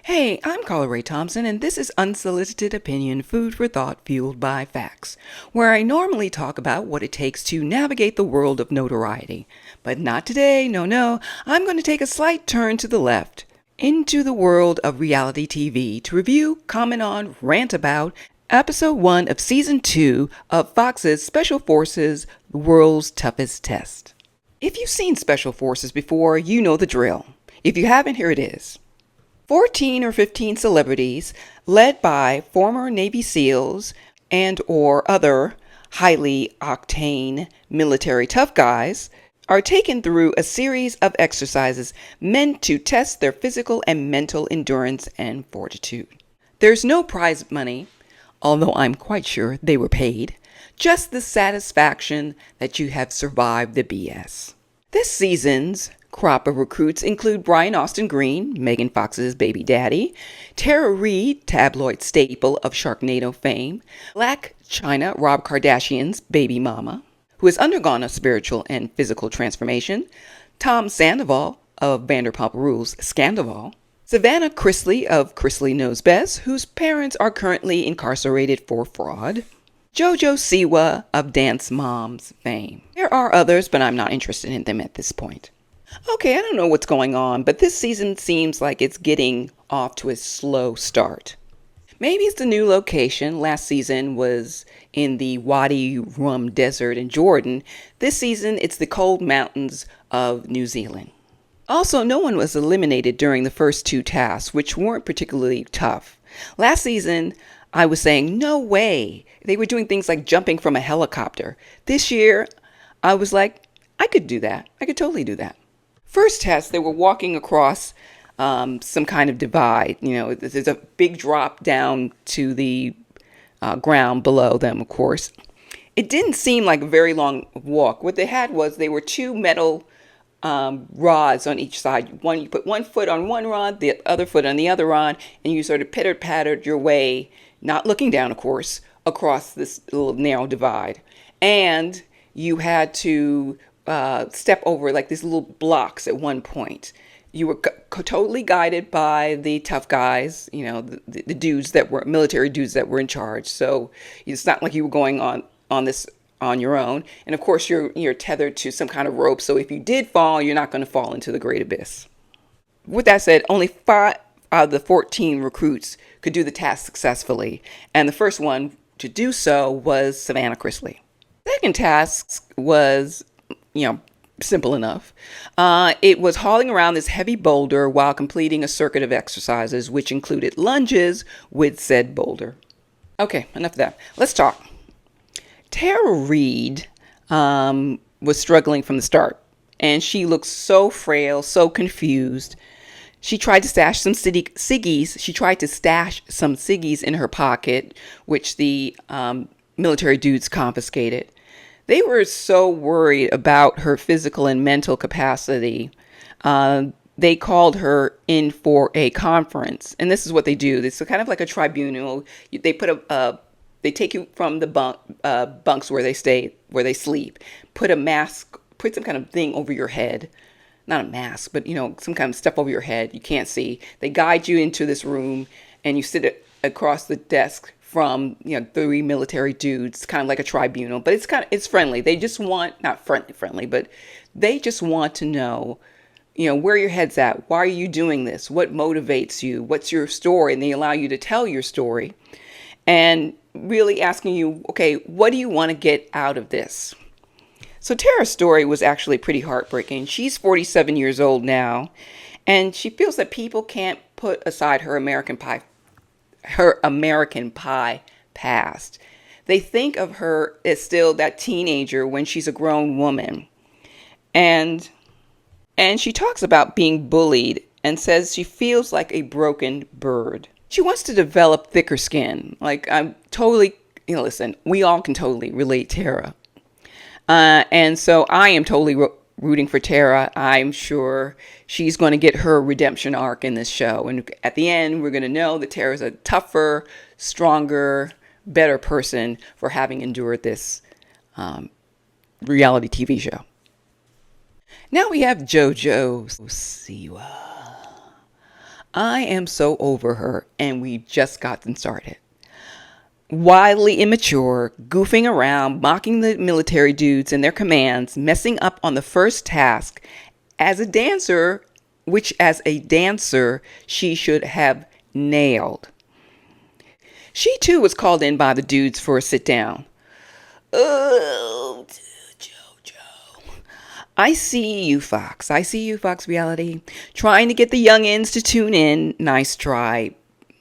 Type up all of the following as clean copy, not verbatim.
Hey, I'm Carla Ray Thompson, and this is Unsolicited Opinion, Food for Thought Fueled by Facts, where I normally talk about what it takes to navigate the world of notoriety. But not today, no. I'm going to take a slight turn to the left, into the world of reality TV, to review, comment on, rant about Episode 1 of Season 2 of Fox's Special Forces, The World's Toughest Test. If you've seen Special Forces before, you know the drill. If you haven't, here it is. 14 or 15 celebrities, led by former Navy SEALs and or other highly octane military tough guys, are taken through a series of exercises meant to test their physical and mental endurance and fortitude. There's no prize money, although I'm quite sure they were paid, just the satisfaction that you have survived the BS. This season's crop of recruits include Brian Austin Green, Megan Fox's baby daddy, Tara Reid, tabloid staple of Sharknado fame, Blac Chyna, Rob Kardashian's baby mama, who has undergone a spiritual and physical transformation, Tom Sandoval of Vanderpump Rules' Scandoval, Savannah Chrisley of Chrisley Knows Best, whose parents are currently incarcerated for fraud, Jojo Siwa of Dance Moms fame. There are others, but I'm not interested in them at this point. Okay, I don't know what's going on, but this season seems like it's getting off to a slow start. Maybe it's the new location. Last season was in the Wadi Rum Desert in Jordan. This season, it's the cold mountains of New Zealand. Also, no one was eliminated during the first two tasks, which weren't particularly tough. Last season, I was saying, no way. They were doing things like jumping from a helicopter. This year, I was like, I could do that. I could totally do that. First test, they were walking across some kind of divide. You know, there's a big drop down to the ground below them, of course. It didn't seem like a very long walk. What they had was they were two metal rods on each side. You put one foot on one rod, the other foot on the other rod, and you sort of pitter-pattered your way, not looking down, of course, across this little narrow divide. And you had to step over like these little blocks at one point. You were totally guided by the tough guys, you know, the dudes that were military dudes that were in charge. So it's not like you were going on this on your own. And of course, you're tethered to some kind of rope. So if you did fall, you're not going to fall into the great abyss. With that said, only 5 out of the 14 recruits could do the task successfully. And the first one to do so was Savannah Chrisley. Second task was, simple enough. It was hauling around this heavy boulder while completing a circuit of exercises, which included lunges with said boulder. Okay, enough of that. Let's talk. Tara Reid was struggling from the start, and she looked so frail, so confused. She tried to stash some ciggies. She tried to stash some ciggies in her pocket, which the military dudes confiscated. They were so worried about her physical and mental capacity. They called her in for a conference, and this is what they do. It's kind of like a tribunal. They they take you from the bunks where they sleep. Put a mask, put some kind of thing over your head. Not a mask, but some kind of stuff over your head. You can't see. They guide you into this room, and you sit across the desk from 3 military dudes, kind of like a tribunal, but it's friendly. They just want, not friendly, but they just want to know, where your head's at. Why are you doing this? What motivates you? What's your story? And they allow you to tell your story, and really asking you, okay, what do you want to get out of this? So Tara's story was actually pretty heartbreaking. She's 47 years old now, and she feels that people can't put aside her American Pie past. They think of her as still that teenager when she's a grown woman. And she talks about being bullied and says she feels like a broken bird. She wants to develop thicker skin. Like, I'm totally, listen, we all can totally relate Tara. And so I am totally rooting for Tara. I'm sure she's going to get her redemption arc in this show. And at the end, we're going to know that Tara's a tougher, stronger, better person for having endured this reality TV show. Now we have Jojo Siwa. I am so over her, and we just gotten started. Wildly immature, goofing around, mocking the military dudes and their commands, messing up on the first task as a dancer, which as a dancer she should have nailed. She too was called in by the dudes for a sit down. Oh, Jojo. I see you, Fox. I see you, Fox Reality. Trying to get the youngins to tune in. Nice try.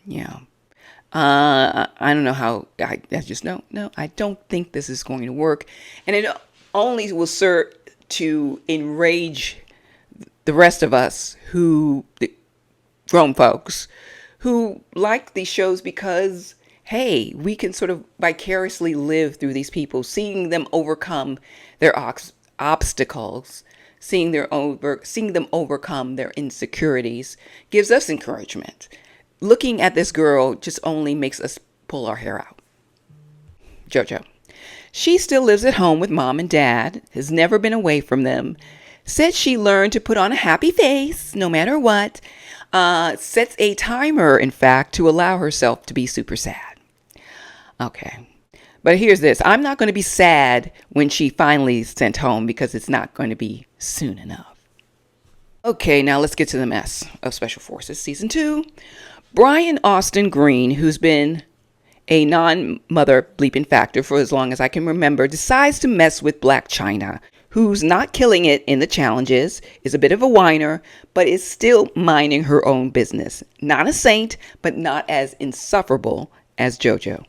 Yeah. I don't know how. I just no. I don't think this is going to work, and it only will serve to enrage the rest of us, the grown folks, who like these shows because hey, we can sort of vicariously live through these people, seeing them overcome their obstacles, seeing them overcome their insecurities, gives us encouragement. Looking at this girl just only makes us pull our hair out. Jojo. She still lives at home with mom and dad, has never been away from them, said she learned to put on a happy face no matter what, sets a timer, in fact, to allow herself to be super sad. Okay. But here's this. I'm not going to be sad when she finally is sent home because it's not going to be soon enough. Okay, now let's get to the mess of Special Forces Season 2. Brian Austin Green, who's been a non-mother bleeping factor for as long as I can remember, decides to mess with Blac Chyna, who's not killing it in the challenges, is a bit of a whiner, but is still minding her own business. Not a saint, but not as insufferable as Jojo.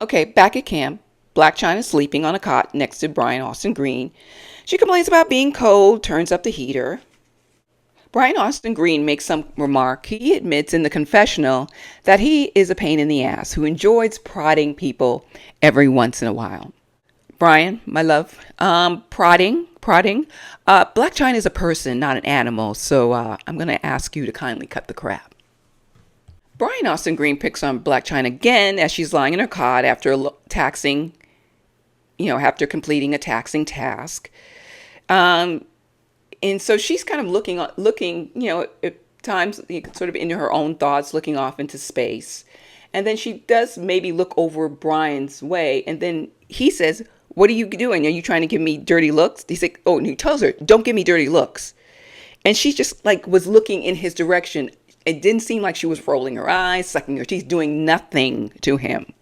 Okay, back at camp, Blac Chyna sleeping on a cot next to Brian Austin Green. She complains about being cold, turns up the heater. Brian Austin Green makes some remark. He admits in the confessional that he is a pain in the ass who enjoys prodding people every once in a while. Brian, my love, prodding. Blac Chyna is a person, not an animal, so I'm going to ask you to kindly cut the crap. Brian Austin Green picks on Blac Chyna again as she's lying in her cot after after completing a taxing task. And so she's kind of looking, at times sort of into her own thoughts, looking off into space. And then she does maybe look over Brian's way. And then he says, "What are you doing? Are you trying to give me dirty looks?" He's like, and he tells her, "Don't give me dirty looks." And she just was looking in his direction. It didn't seem like she was rolling her eyes, sucking her teeth, doing nothing to him.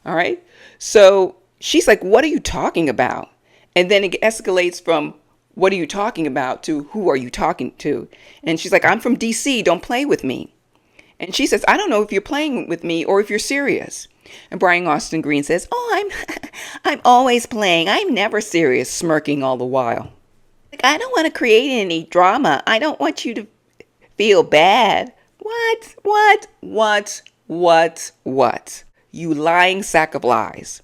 All right. So she's like, "What are you talking about?" And then it escalates from, "What are you talking about?" to, "Who are you talking to?" And she's like, "I'm from DC. Don't play with me." And she says, "I don't know if you're playing with me or if you're serious." And Brian Austin Green says, "Oh, I'm always playing. I'm never serious," smirking all the while. "I don't want to create any drama. I don't want you to feel bad." What? You lying sack of lies.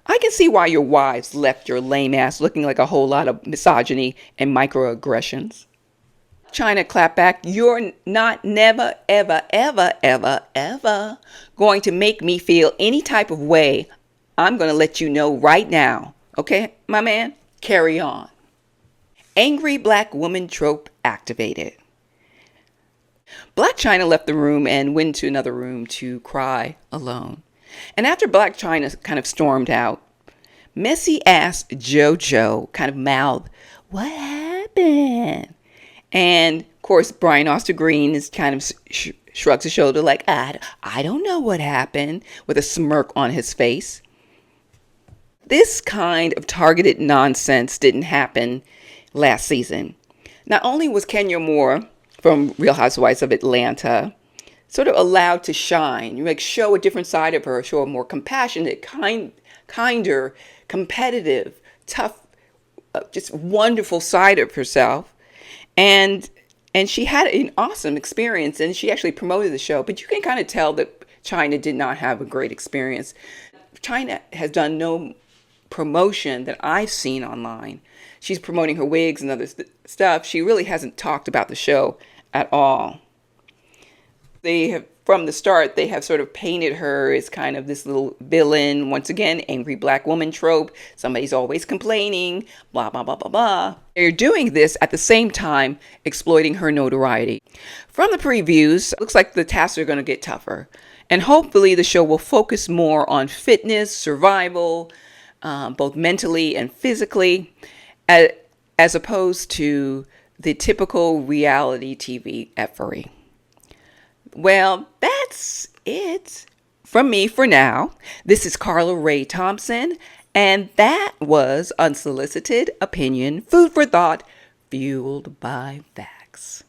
I can see why your wives left your lame ass looking like a whole lot of misogyny and microaggressions. Chyna clapped back, "You're not never, ever, ever, ever, ever going to make me feel any type of way. I'm going to let you know right now. Okay, my man? Carry on." Angry black woman trope activated. Blac Chyna left the room and went to another room to cry alone. And after Blac Chyna kind of stormed out, messy ass Jojo kind of mouthed, "What happened?" And of course, Brian Austin Green is kind of shrugs his shoulder like, I don't know what happened," with a smirk on his face. This kind of targeted nonsense didn't happen last season. Not only was Kenya Moore from Real Housewives of Atlanta sort of allowed to shine, show a different side of her, show a more compassionate, kinder, competitive, tough, just wonderful side of herself. And she had an awesome experience, and she actually promoted the show. But you can kind of tell that Chyna did not have a great experience. Chyna has done no promotion that I've seen online. She's promoting her wigs and other stuff. She really hasn't talked about the show at all. They have from the start, they have sort of painted her as kind of this little villain. Once again, angry black woman trope. Somebody's always complaining, blah, blah, blah, blah, blah. They're doing this at the same time exploiting her notoriety. From the previews, looks like the tasks are going to get tougher. And hopefully the show will focus more on fitness, survival, both mentally and physically, as opposed to the typical reality TV effery. Well, that's it from me for now. This is Carla Ray Thompson, and that was Unsolicited Opinion, Food for Thought, Fueled by Facts.